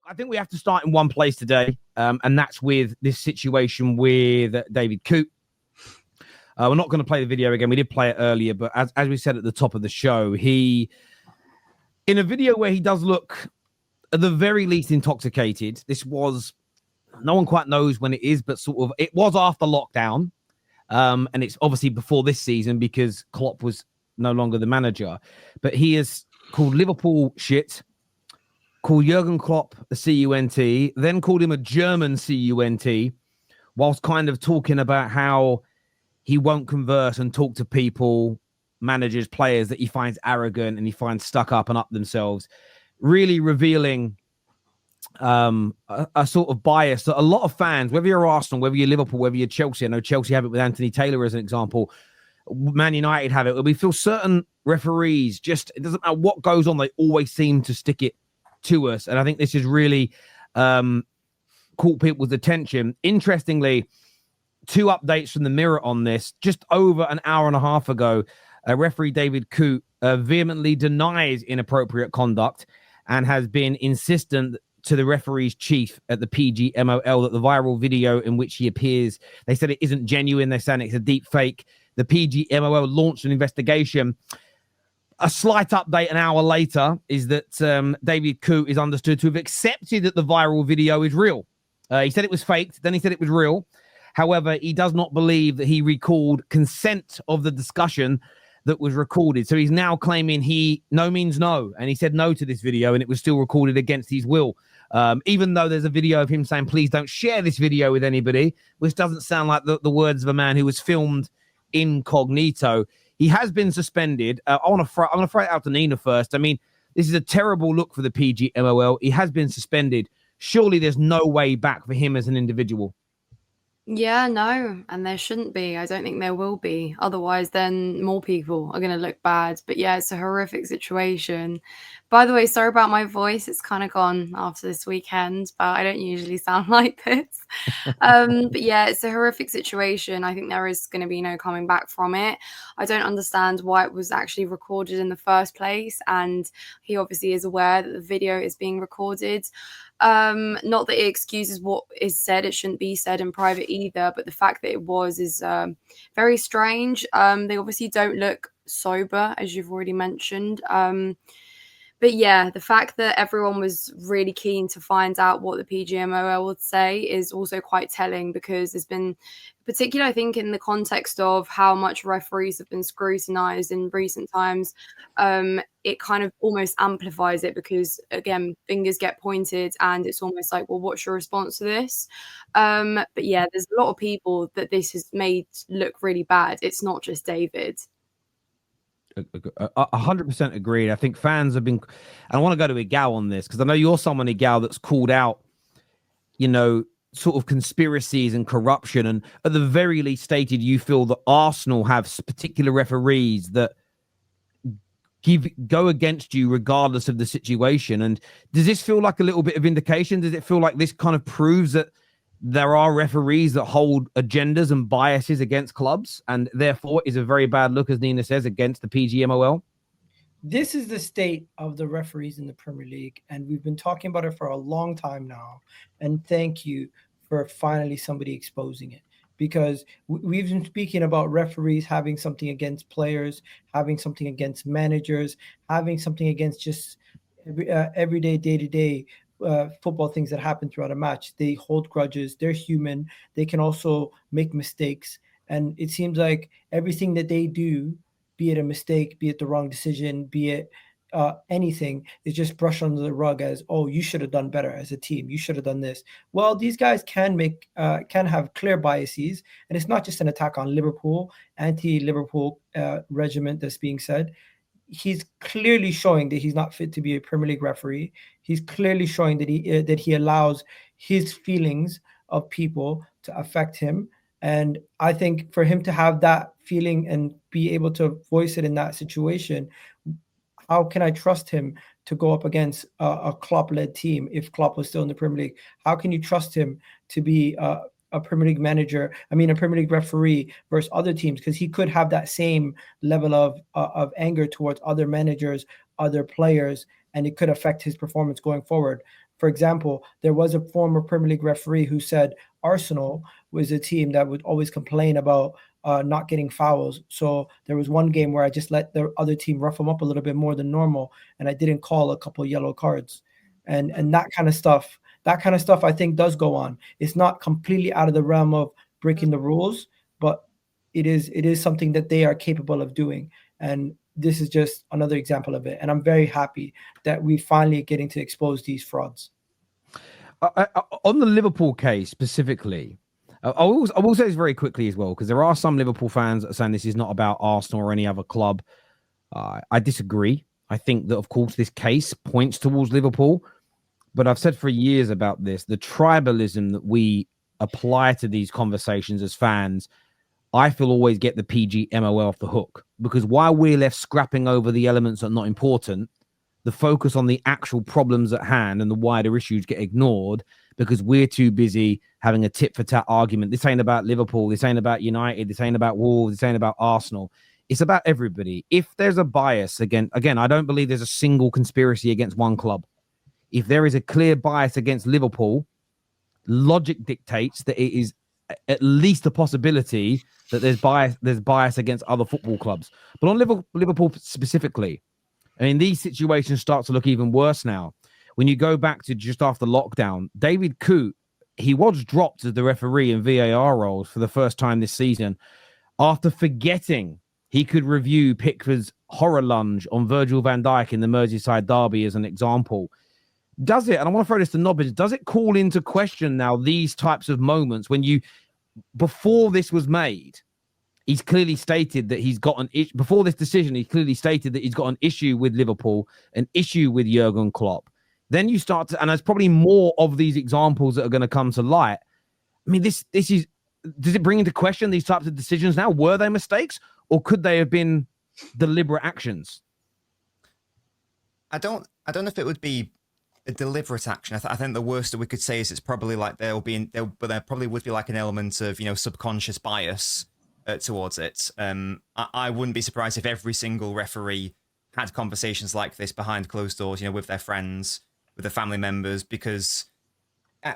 I think we have to start in one place today, and that's with this situation with David Coote. We're not going to play the video again. We did play it earlier, but as we said at the top of the show, he, in a video where he does look at the very least intoxicated. This was, no one quite knows when it is, but sort of, it was after lockdown. And it's obviously before this season because Klopp was no longer the manager. But he has called Liverpool shit, called Jurgen Klopp a CUNT, then called him a German CUNT, whilst kind of talking about how he won't converse and talk to people, managers, players that he finds arrogant and he finds stuck up and up themselves, really revealing a sort of bias that a lot of fans, whether you're Arsenal, whether you're Liverpool, whether you're Chelsea, I know Chelsea have it with Anthony Taylor as an example, Man United have it. We feel certain referees, just, it doesn't matter what goes on, they always seem to stick it to us. And I think this has really caught people's attention. Interestingly, 2 updates from the Mirror on this. Just over an hour and a half ago, referee David Coote vehemently denies inappropriate conduct and has been insistent to the referee's chief at the PGMOL that the viral video in which he appears, they said it isn't genuine. They're saying it's a deep fake. The PGMOL launched an investigation. A slight update an hour later is that David Coote is understood to have accepted that the viral video is real. He said it was faked, then he said it was real. However, he does not believe that he recalled consent of the discussion that was recorded. So he's now claiming he no means no. And he said no to this video and it was still recorded against his will. Even though there's a video of him saying, please don't share this video with anybody, which doesn't sound like the words of a man who was filmed incognito. He has been suspended. I'm going to throw it out to Nina first. I mean, this is a terrible look for the PGMOL. He has been suspended. Surely there's no way back for him as an individual. Yeah, no, and there shouldn't be. I don't think there will be. Otherwise, then more people are going to look bad. But yeah, it's a horrific situation. By the way, sorry about my voice. It's kind of gone after this weekend, but I don't usually sound like this. But yeah, it's a horrific situation. I think there is going to be no coming back from it. I don't understand why it was actually recorded in the first place. And he obviously is aware that the video is being recorded. Not that it excuses what is said. It shouldn't be said in private either. But the fact that it was is very strange. They obviously don't look sober, as you've already mentioned. But yeah, the fact that everyone was really keen to find out what the PGMOL would say is also quite telling, because there's been, particularly I think in the context of how much referees have been scrutinized in recent times, it kind of almost amplifies it, because again, fingers get pointed and it's almost like, well, what's your response to this? But yeah, there's a lot of people that this has made look really bad. It's not just David. 100% agreed. I think fans have been, and I want to go to Igal on this because I know you're someone, Igal, that's called out, you know, sort of conspiracies and corruption, and at the very least stated you feel that Arsenal have particular referees that go against you regardless of the situation. And does this feel like a little bit of indication? Does it feel like this kind of proves that there are referees that hold agendas and biases against clubs, and therefore is a very bad look, as Nina says, against the PGMOL? This is the state of the referees in the Premier League, and we've been talking about it for a long time now. And thank you for finally somebody exposing it, because we've been speaking about referees having something against players, having something against managers, having something against just everyday, day-to-day football things that happen throughout a match. They hold grudges. They're human. They can also make mistakes. And it seems like everything that they do, be it a mistake, be it the wrong decision, be it anything, is just brushed under the rug as, oh, you should have done better as a team. You should have done this. Well, these guys can have clear biases. And it's not just an attack on Liverpool, anti-Liverpool regiment that's being said. He's clearly showing that he's not fit to be a Premier League referee. He's clearly showing that he allows his feelings of people to affect him. And I think for him to have that feeling and be able to voice it in that situation, how can I trust him to go up against a Klopp-led team if Klopp was still in the Premier League? How can you trust him to be a Premier League manager, a Premier League referee versus other teams? Because he could have that same level of anger towards other managers, other players, and it could affect his performance going forward. For example, there was a former Premier League referee who said Arsenal was a team that would always complain about not getting fouls. So there was one game where I just let the other team rough them up a little bit more than normal, and I didn't call a couple of yellow cards, and that kind of stuff. That kind of stuff I think does go on. It's not completely out of the realm of breaking the rules, but it is something that they are capable of doing. And this is just another example of it. And I'm very happy that we finally getting to expose these frauds. On the Liverpool case specifically, I will say this very quickly as well, because there are some Liverpool fans that are saying this is not about Arsenal or any other club. I disagree. I think that, of course, this case points towards Liverpool. But I've said for years about this, the tribalism that we apply to these conversations as fans, I feel always get the PGMOL off the hook. Because while we're left scrapping over the elements that are not important, the focus on the actual problems at hand and the wider issues get ignored because we're too busy having a tit-for-tat argument. This ain't about Liverpool. This ain't about United. This ain't about Wolves. This ain't about Arsenal. It's about everybody. If there's a bias, again, I don't believe there's a single conspiracy against one club. If there is a clear bias against Liverpool, logic dictates that it is at least a possibility that there's bias against other football clubs. But on Liverpool specifically, I mean, these situations start to look even worse now. When you go back to just after lockdown, David Coote, he was dropped as the referee in VAR roles for the first time this season after forgetting he could review Pickford's horror lunge on Virgil van Dijk in the Merseyside derby as an example. Does it, and I want to throw this to Nobbage, does it call into question now these types of moments when you, before this was made, he's clearly stated that he's got an issue, before this decision, he clearly stated that he's got an issue with Liverpool, an issue with Jurgen Klopp. Then you start to, and there's probably more of these examples that are going to come to light. I mean, this is, does it bring into question these types of decisions now? Were they mistakes or could they have been deliberate actions? I don't know if it would be a deliberate action. I think the worst that we could say is it's probably like there probably would be like an element of, subconscious bias towards it. I wouldn't be surprised if every single referee had conversations like this behind closed doors, with their friends, with their family members, because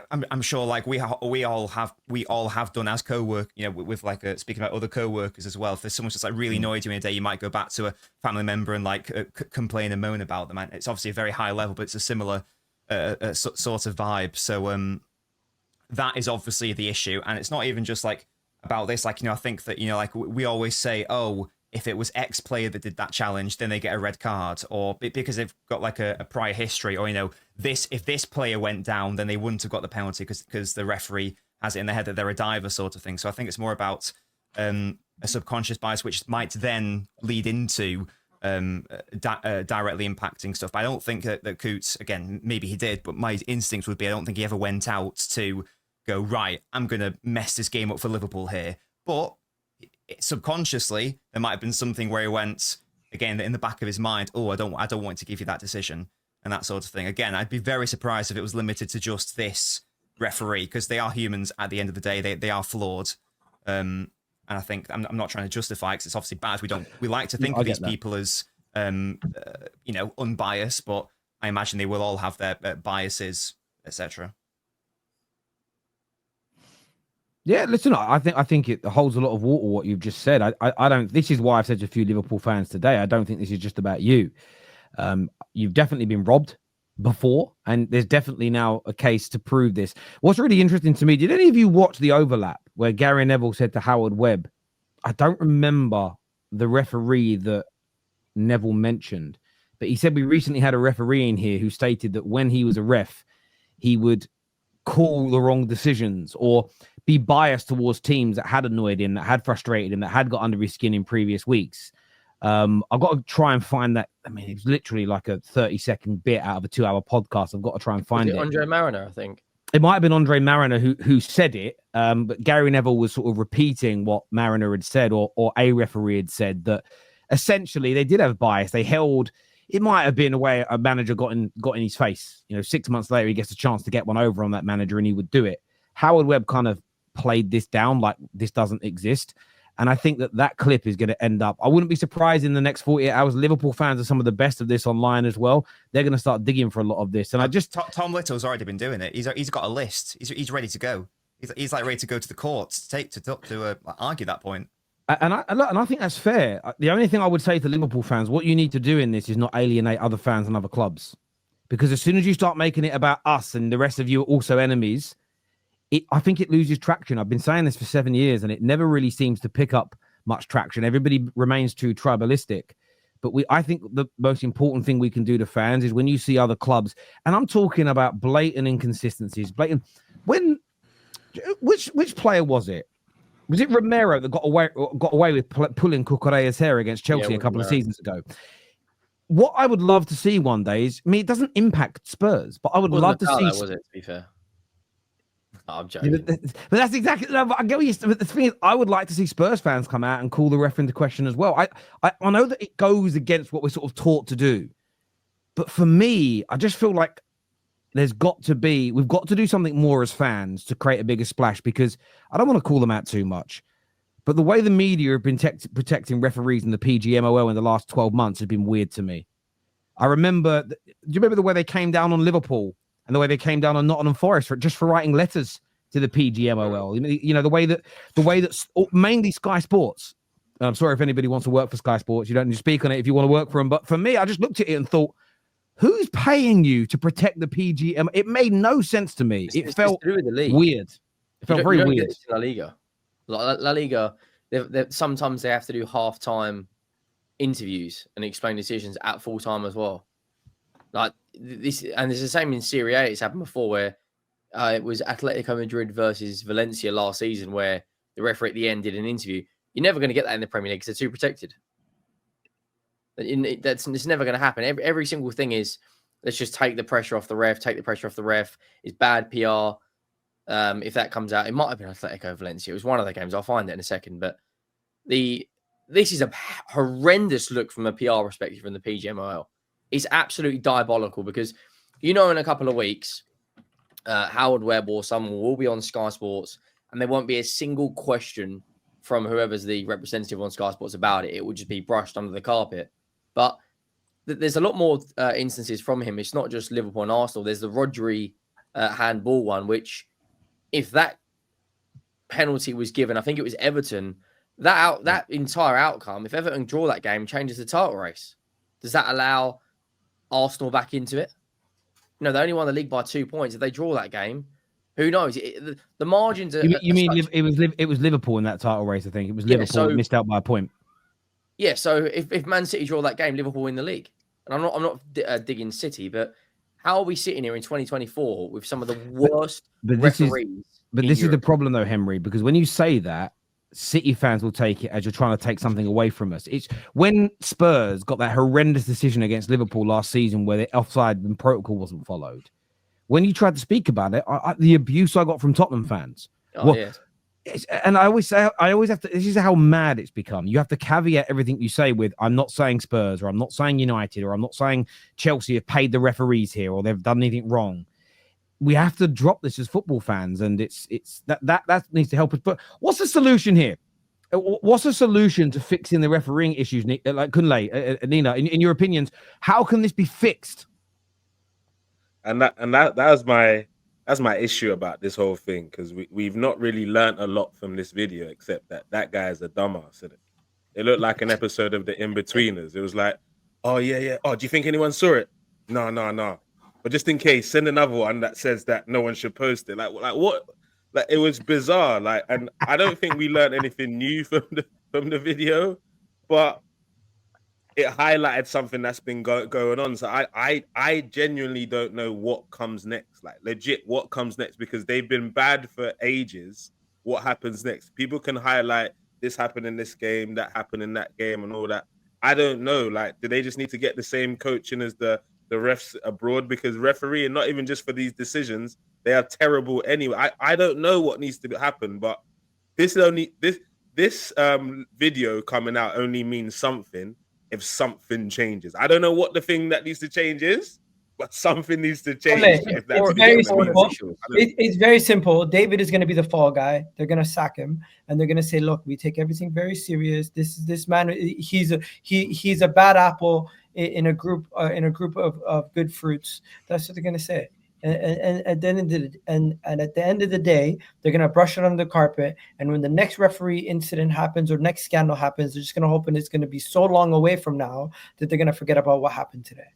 I'm sure like we all have done as co-work, with like speaking about other co-workers as well. If there's someone just like really annoyed you in a day, you might go back to a family member and like complain and moan about them. And it's obviously a very high level, but it's a similar sort of vibe. So that is obviously the issue, and it's not even just like about this. Like I think that like we always say, oh, if it was X player that did that challenge, then they get a red card, or because they've got like a prior history, or if this player went down, then they wouldn't have got the penalty because the referee has it in their head that they're a diver, sort of thing. So I think it's more about a subconscious bias, which might then lead into directly impacting stuff. But I don't think that Coote, again, maybe he did, but my instinct would be I don't think he ever went out to go, right, I'm going to mess this game up for Liverpool here. But subconsciously, there might have been something where he went, again, in the back of his mind, oh, I don't want to give you that decision, and that sort of thing. Again, I'd be very surprised if it was limited to just this referee, because they are humans at the end of the day. They are flawed. And I think I'm not trying to justify, because it's obviously bad. We like to think of these people as unbiased, but I imagine they will all have their biases, etc. Yeah, listen, I think it holds a lot of water what you've just said. I don't. This is why I've said to a few Liverpool fans today, I don't think this is just about you. You've definitely been robbed before, and there's definitely now a case to prove this. What's really interesting to me, did any of you watch the overlap where Gary Neville said to Howard Webb, I don't remember the referee that Neville mentioned, but he said we recently had a referee in here who stated that when he was a ref, he would call the wrong decisions or be biased towards teams that had annoyed him, that had frustrated him, that had got under his skin in previous weeks. I've got to try and find that. I mean, it's literally like a 30-second bit out of a 2-hour podcast. I've got to try and find it. Andre Mariner, I think. It might have been Andre Mariner who said it, but Gary Neville was sort of repeating what Mariner had said, or a referee had said, that essentially they did have bias. They held. It might have been a way a manager got in his face. 6 months later, he gets a chance to get one over on that manager, and he would do it. Howard Webb kind of played this down like this doesn't exist. And I think that clip is going to end up. I wouldn't be surprised in the next 48 hours. Liverpool fans are some of the best of this online as well. They're going to start digging for a lot of this. And I just Tom Little's already been doing it. He's got a list. He's ready to go. He's like ready to go to the courts to argue that point. And I think that's fair. The only thing I would say to Liverpool fans, what you need to do in this is not alienate other fans and other clubs, because as soon as you start making it about us and the rest of you are also enemies, I think it loses traction. I've been saying this for 7 years, and it never really seems to pick up much traction. Everybody remains too tribalistic. But I think the most important thing we can do to fans is when you see other clubs, and I'm talking about blatant inconsistencies. Which player was it? Was it Romero that got away with pulling Cucurella's hair against Chelsea a couple of seasons ago? What I would love to see one day is, it doesn't impact Spurs, but I would love to see. Was it, to be fair? I'm joking. But that's exactly. But I get what but the thing is, I would like to see Spurs fans come out and call the ref into question as well. I know that it goes against what we're sort of taught to do, but for me, I just feel like we've got to do something more as fans to create a bigger splash, because I don't want to call them out too much, but the way the media have been protecting referees in the PGMOL in the last 12 months has been weird to me. I remember, do you remember the way they came down on Liverpool and the way they came down on Nottingham Forest for writing letters to the PGMOL? You know, the way that mainly Sky Sports. And I'm sorry if anybody wants to work for Sky Sports. You don't need to speak on it if you want to work for them. But for me, I just looked at it and thought, who's paying you to protect the PGM? It made no sense to me. It felt weird. It felt very weird. La Liga. La Liga, sometimes they have to do half-time interviews and explain decisions at full-time as well. Like this, and it's the same in Serie A. It's happened before where it was Atletico Madrid versus Valencia last season, where the referee at the end did an interview. You're never going to get that in the Premier League because they're too protected. It's never going to happen. Every single thing is, let's just take the pressure off the ref. It's bad PR. If that comes out, it might have been Atletico Valencia. It was one of the games. I'll find it in a second. But this is a horrendous look from a PR perspective from the PGMOL. It's absolutely diabolical, because in a couple of weeks, Howard Webb or someone will be on Sky Sports, and there won't be a single question from whoever's the representative on Sky Sports about it. It will just be brushed under the carpet. But there's a lot more instances from him. It's not just Liverpool and Arsenal. There's the Rodri handball one, which, if that penalty was given, I think it was Everton, that entire outcome, if Everton draw that game, changes the title race. Does that allow Arsenal back into it? No, they only won the league by 2 points. If they draw that game, who knows? The margins are... You mean it was Liverpool in that title race, I think. It was Liverpool that missed out by a point. Yeah, so if Man City draw that game, Liverpool win the league. And I'm not digging City, but how are we sitting here in 2024 with some of the worst referees? This is the problem, though, Henry, because when you say that, City fans will take it as you're trying to take something away from us. It's when Spurs got that horrendous decision against Liverpool last season where the offside and protocol wasn't followed. When you tried to speak about it, the abuse I got from Tottenham fans. And I always have to. This is how mad it's become. You have to caveat everything you say with, "I'm not saying Spurs, or I'm not saying United, or I'm not saying Chelsea have paid the referees here, or they've done anything wrong." We have to drop this as football fans, and it's that needs to help us. But what's the solution here? What's the solution to fixing the refereeing issues? Like Kunle, Nina, in your opinions, how can this be fixed? And that's my issue about this whole thing, because we've not really learnt a lot from this video, except that guy is a dumbass. It looked like an episode of The In-Betweeners. It was like, oh yeah. Oh, do you think anyone saw it? No. But just in case, send another one that says that no one should post it. Like what? Like, it was bizarre. Like, and I don't think we learned anything new from the video, but it highlighted something that's been going on. So I genuinely don't know what comes next. Like, legit, what comes next? Because they've been bad for ages. What happens next? People can highlight this happened in this game, that happened in that game, and all that. I don't know. Like, do they just need to get the same coaching as the refs abroad? Because refereeing, not even just for these decisions, they are terrible anyway. I don't know what needs to happen, but this video coming out only means something if something changes. I don't know what the thing that needs to change is, but something needs to change. Ole, if that's it's the very case. simple. officials. It's very simple. David is going to be the fall guy. They're going to sack him, and they're going to say, "Look, we take everything very serious. This man. He's a bad apple in a group of good fruits." That's what they're going to say. And then at the end of the day, they're gonna brush it under the carpet. And when the next referee incident happens or next scandal happens, they're just gonna hope, and it's gonna be so long away from now that they're gonna forget about what happened today.